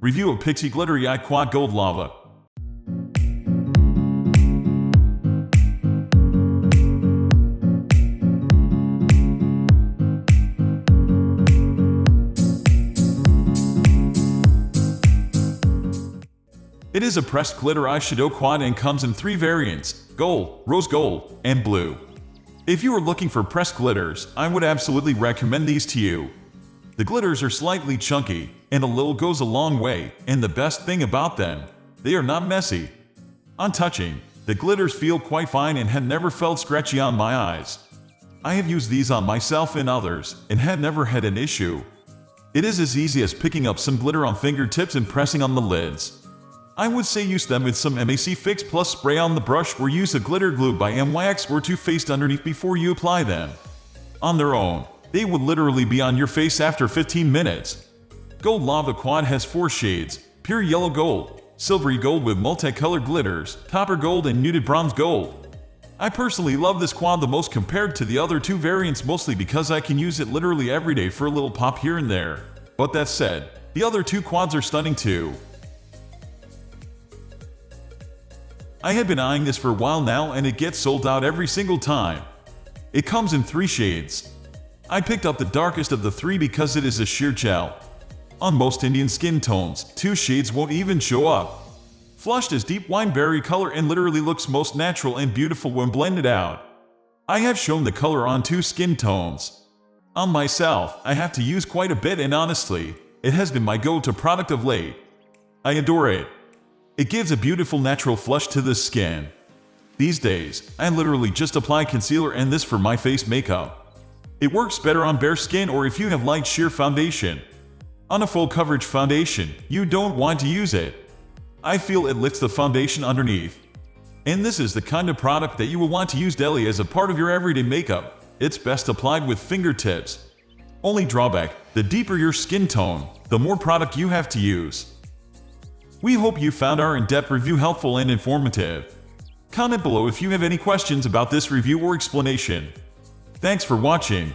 Review of Pixi Glittery Eye Quad Gold Lava. It is a pressed glitter eyeshadow quad and comes in 3 variants: gold, rose gold, and blue. If you are looking for pressed glitters, I would absolutely recommend these to you. The glitters are slightly chunky, and a little goes a long way, and the best thing about them, they are not messy. On touching, the glitters feel quite fine and had never felt scratchy on my eyes. I have used these on myself and others, and had never had an issue. It is as easy as picking up some glitter on fingertips and pressing on the lids. I would say use them with some MAC Fix Plus spray on the brush, or use a glitter glue by NYX or Too Faced underneath before you apply them. On their own, they would literally be on your face after 15 minutes. Gold Lava Quad has 4 shades: pure yellow gold, silvery gold with multicolored glitters, copper gold, and muted bronze gold. I personally love this quad the most compared to the other 2 variants, mostly because I can use it literally every day for a little pop here and there. But that said, the other 2 quads are stunning too. I had been eyeing this for a while now, and it gets sold out every single time. It comes in 3 shades. I picked up the darkest of the 3 because it is a sheer gel. On most Indian skin tones, 2 shades won't even show up. Flushed is deep wineberry color and literally looks most natural and beautiful when blended out. I have shown the color on 2 skin tones. On myself, I have to use quite a bit, and honestly, it has been my go-to product of late. I adore it. It gives a beautiful natural flush to the skin. These days, I literally just apply concealer and this for my face makeup. It works better on bare skin or if you have light sheer foundation. On a full coverage foundation, you don't want to use it. I feel it lifts the foundation underneath. And this is the kind of product that you will want to use daily as a part of your everyday makeup. It's best applied with fingertips. Only drawback: the deeper your skin tone, the more product you have to use. We hope you found our in-depth review helpful and informative. Comment below if you have any questions about this review or explanation. Thanks for watching.